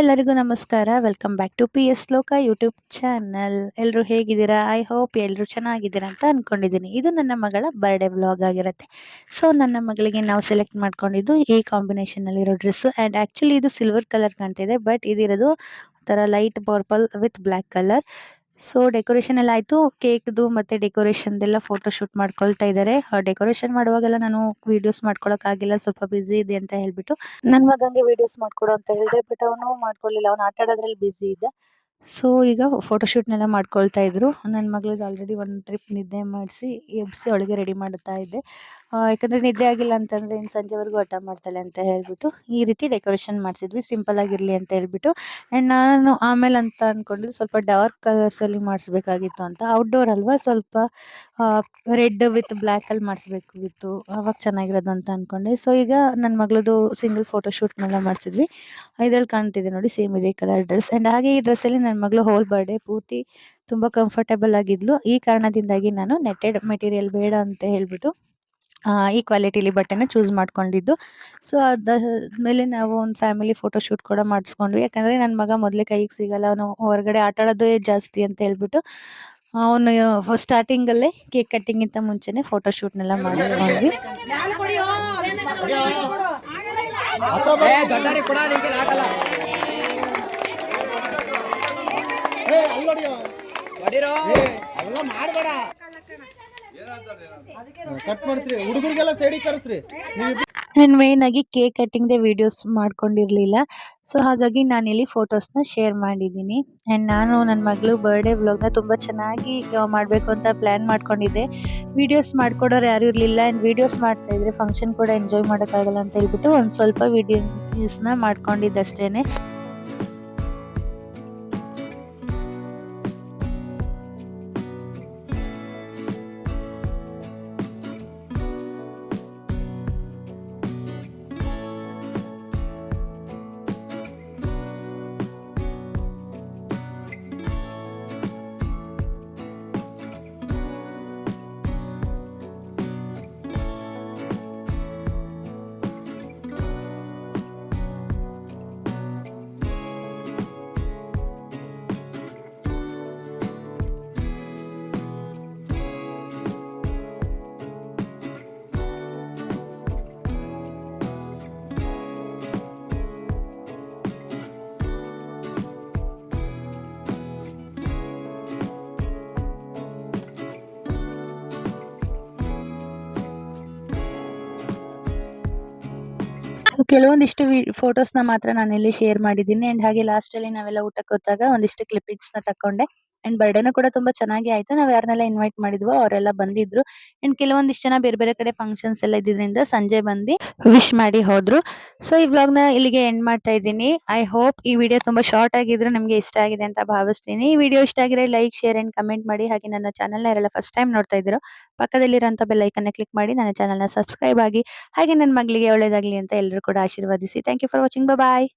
ಎಲ್ಲರಿಗೂ ನಮಸ್ಕಾರ. Welcome back to PS ಲೋಕ ಯೂಟ್ಯೂಬ್ ಚಾನಲ್. ಎಲ್ಲರೂ ಹೇಗಿದ್ದೀರಾ? ಐ ಹೋಪ್ ಎಲ್ಲರೂ ಚೆನ್ನಾಗಿದ್ದೀರಾ ಅಂತ ಅನ್ಕೊಂಡಿದ್ದೀನಿ. ಇದು ನನ್ನ ಮಗಳ ಬರ್ಡೇ ವ್ಲಾಗ್ ಆಗಿರುತ್ತೆ. ಸೊ ನನ್ನ ಮಗಳಿಗೆ ನಾವು ಸೆಲೆಕ್ಟ್ ಮಾಡ್ಕೊಂಡಿದ್ದು ಈ ಕಾಂಬಿನೇಷನಲ್ಲಿರೋ ಡ್ರೆಸ್ಸು ಆ್ಯಂಡ್ ಆ್ಯಕ್ಚುಲಿ ಇದು ಸಿಲ್ವರ್ ಕಲರ್ ಕಾಣ್ತಿದೆ. ಬಟ್ ಇದಿರೋದು ಒಂಥರ light purple with black colour. So decoration ಎಲ್ಲ ಆಯಿತು. ಕೇಕ್ದು ಮತ್ತು ಡೆಕೋರೇಷನ್ದೆಲ್ಲ ಫೋಟೋ ಶೂಟ್ ಮಾಡ್ಕೊಳ್ತಾ ಇದ್ದಾರೆ. ಡೆಕೋರೇಷನ್ ಮಾಡುವಾಗೆಲ್ಲ ನಾನು ವೀಡಿಯೋಸ್ ಮಾಡ್ಕೊಳಕ್ಕಾಗಿಲ್ಲ, ಸ್ವಲ್ಪ ಬ್ಯುಸಿ ಇದೆ ಅಂತ ಹೇಳ್ಬಿಟ್ಟು ನನ್ನ ಮಗಂಗೆ ವೀಡಿಯೋಸ್ ಮಾಡ್ಕೊಡು ಅಂತ ಹೇಳಿದೆ. ಬಟ್ ಅವನು ಮಾಡ್ಕೊಳ್ಳಿಲ್ಲ, ಅವನು ಆಟ ಆಡೋದ್ರಲ್ಲಿ ಬ್ಯುಸಿ ಇದ್ದ. ಸೊ ಈಗ ಫೋಟೋಶೂಟ್ನೆಲ್ಲ ಮಾಡ್ಕೊಳ್ತಾ ಇದ್ರು. ನನ್ನ ಮಗಳಿಗೆ ಆಲ್ರೆಡಿ ಒಂದು ಟ್ರಿಪ್ ನಿದ್ದೆ ಮಾಡಿಸಿ ಎಬ್ಬಿಸಿ ಅವಳಿಗೆ ರೆಡಿ ಮಾಡ್ತಾ ಇದ್ದೆ. ಯಾಕಂದರೆ ನಿದ್ದೆ ಆಗಿಲ್ಲ ಅಂತಂದರೆ ಇನ್ನು ಸಂಜೆವರೆಗೂ ಹಠ ಮಾಡ್ತಾಳೆ ಅಂತ ಹೇಳ್ಬಿಟ್ಟು ಈ ರೀತಿ ಡೆಕೋರೇಷನ್ ಮಾಡಿಸಿದ್ವಿ, ಸಿಂಪಲ್ ಆಗಿರಲಿ ಅಂತ ಹೇಳ್ಬಿಟ್ಟು. ಆ್ಯಂಡ್ ನಾನು ಆಮೇಲೆ ಅಂತ ಅಂದ್ಕೊಂಡಿದ್ದು ಸ್ವಲ್ಪ ಡಾರ್ಕ್ ಕಲರ್ಸಲ್ಲಿ ಮಾಡಿಸ್ಬೇಕಾಗಿತ್ತು ಅಂತ. ಔಟ್ಡೋರ್ ಅಲ್ವಾ, ಸ್ವಲ್ಪ ರೆಡ್ ವಿತ್ ಬ್ಲ್ಯಾಕಲ್ಲಿ ಮಾಡಿಸ್ಬೇಕಿತ್ತು, ಆವಾಗ ಚೆನ್ನಾಗಿರೋದು ಅಂತ ಅಂದ್ಕೊಂಡೆ. ಸೊ ಈಗ ನನ್ನ ಮಗಳದು ಸಿಂಗಲ್ ಫೋಟೋಶೂಟ್ನೆಲ್ಲ ಮಾಡಿಸಿದ್ವಿ. ಇದ್ರಲ್ಲಿ ಕಾಣ್ತಿದೆ ನೋಡಿ, ಸೇಮ್ ಇದೇ ಕಲರ್ ಡ್ರೆಸ್. ಆ್ಯಂಡ್ ಹಾಗೆ ಈ ಡ್ರೆಸ್ಸಲ್ಲಿ ನನ್ನ ಮಗಳು ಹೋಲ್ ಬರ್ಡೇ ಪೂರ್ತಿ ತುಂಬ ಕಂಫರ್ಟೇಬಲ್ ಆಗಿದ್ಲು. ಈ ಕಾರಣದಿಂದಾಗಿ ನಾನು ನೆಟ್ಟೆಡ್ ಮೆಟೀರಿಯಲ್ ಬೇಡ ಅಂತ ಹೇಳ್ಬಿಟ್ಟು ಈ ಕ್ವಾಲಿಟಿಲಿ ಬಟ್ಟೆನ ಚೂಸ್ ಮಾಡ್ಕೊಂಡಿದ್ದು. ಸೊ ಅದಾದಮೇಲೆ ನಾವು ಒಂದು ಫ್ಯಾಮಿಲಿ ಫೋಟೋಶೂಟ್ ಕೂಡ ಮಾಡಿಸ್ಕೊಂಡ್ವಿ. ಯಾಕಂದರೆ ನನ್ನ ಮಗ ಮೊದಲೇ ಕೈಗೆ ಸಿಗಲ್ಲ, ಅವನು ಹೊರಗಡೆ ಆಟ ಆಡೋದೇ ಜಾಸ್ತಿ ಅಂತ ಹೇಳ್ಬಿಟ್ಟು ಅವನು ಸ್ಟಾರ್ಟಿಂಗಲ್ಲೇ ಕೇಕ್ ಕಟ್ಟಿಂಗಿಂತ ಮುಂಚೆನೇ ಫೋಟೋಶೂಟ್ನೆಲ್ಲ ಮಾಡಿಸ್ಕೊಂಡ್ವಿ. ನಾನು ಮೇಯ್ನಾಗಿ ಕೇಕ್ ಕಟ್ಟಿಂಗ್ದೇ ವೀಡಿಯೋಸ್ ಮಾಡ್ಕೊಂಡಿರಲಿಲ್ಲ. ಸೊ ಹಾಗಾಗಿ ನಾನಿಲ್ಲಿ ಫೋಟೋಸ್ನ ಶೇರ್ ಮಾಡಿದ್ದೀನಿ. ಆ್ಯಂಡ್ ನಾನು ನನ್ನ ಮಗಳು ಬರ್ಡೇ ವ್ಲಾಗ್ನ ತುಂಬ ಚೆನ್ನಾಗಿ ಮಾಡಬೇಕು ಅಂತ ಪ್ಲ್ಯಾನ್ ಮಾಡ್ಕೊಂಡಿದ್ದೆ. ವೀಡಿಯೋಸ್ ಮಾಡ್ಕೊಡೋರು ಯಾರೂ ಇರಲಿಲ್ಲ. ಆ್ಯಂಡ್ ವೀಡಿಯೋಸ್ ಮಾಡ್ತಾಯಿದ್ರೆ ಫಂಕ್ಷನ್ ಕೂಡ ಎಂಜಾಯ್ ಮಾಡೋಕ್ಕಾಗಲ್ಲ ಅಂತ ಹೇಳ್ಬಿಟ್ಟು ಒಂದು ಸ್ವಲ್ಪ ವೀಡಿಯೋಸ್ನ ಮಾಡ್ಕೊಂಡಿದ್ದಷ್ಟೇ. ಕೆಲವೊಂದಿಷ್ಟು ಫೋಟೋಸ್ನ ಮಾತ್ರ ನಾನಿಲ್ಲಿ ಶೇರ್ ಮಾಡಿದ್ದೀನಿ. ಆ್ಯಂಡ್ ಹಾಗೆ ಲಾಸ್ಟಲ್ಲಿ ನಾವೆಲ್ಲ ಊಟಕ್ಕೆ ಹೋದಾಗ ಒಂದಿಷ್ಟು ಕ್ಲಿಪ್ಪಿಂಗ್ಸ್ನ ತಗೊಂಡೆ. ಆ್ಯಂಡ್ ಬರ್ಡೇನೂ ಕೂಡ ತುಂಬ ಚೆನ್ನಾಗಿ ಆಯಿತು. ನಾವು ಯಾರನ್ನೆಲ್ಲ ಇನ್ವೈಟ್ ಮಾಡಿದ್ವೋ ಅವರೆಲ್ಲ ಬಂದಿದ್ದರು. ಆ್ಯಂಡ್ ಕೆಲವೊಂದಿಷ್ಟು ಜನ ಬೇರೆ ಬೇರೆ ಕಡೆ ಫಂಕ್ಷನ್ಸ್ ಎಲ್ಲ ಇದ್ದಿದ್ದರಿಂದ ಸಂಜೆ ಬಂದು ವಿಶ್ ಮಾಡಿ ಹೋದರು. ಸೊ ಈ ವ್ಲಾಗ್ನ ಇಲ್ಲಿಗೆ ಎಂಡ್ ಮಾಡ್ತಾ ಇದ್ದೀನಿ. ಐ ಹೋಪ್ ಈ ವಿಡಿಯೋ ತುಂಬ ಶಾರ್ಟ್ ಆಗಿದ್ರು ನಿಮಗೆ ಇಷ್ಟ ಆಗಿದೆ ಅಂತ ಭಾವಿಸ್ತೀನಿ. ಈ ವಿಡಿಯೋ ಇಷ್ಟ ಆಗಿದ್ರೆ ಲೈಕ್, ಶೇರ್ ಆ್ಯಂಡ್ ಕಮೆಂಟ್ ಮಾಡಿ. ಹಾಗೆ ನನ್ನ ಚಾನಲ್ನ ಯಾರೆಲ್ಲ ಫಸ್ಟ್ ಟೈಮ್ ನೋಡ್ತಾ ಇದ್ದೀರೋ ಪಕ್ಕದಲ್ಲಿರೋಂಥ ಬೆಲ್ ಐಕನ್ನ ಕ್ಲಿಕ್ ಮಾಡಿ ನನ್ನ ಚಾನಲ್ನ ಸಬ್ಸ್ಕ್ರೈಬ್ ಆಗಿ. ಹಾಗೆ ನನ್ನ ಮಗಳಿಗೆ ಒಳ್ಳೆಯದಾಗಲಿ ಅಂತ ಎಲ್ಲರೂ ಕೂಡ ಆಶೀರ್ವದಿಸಿ. Thank you for watching. Bye.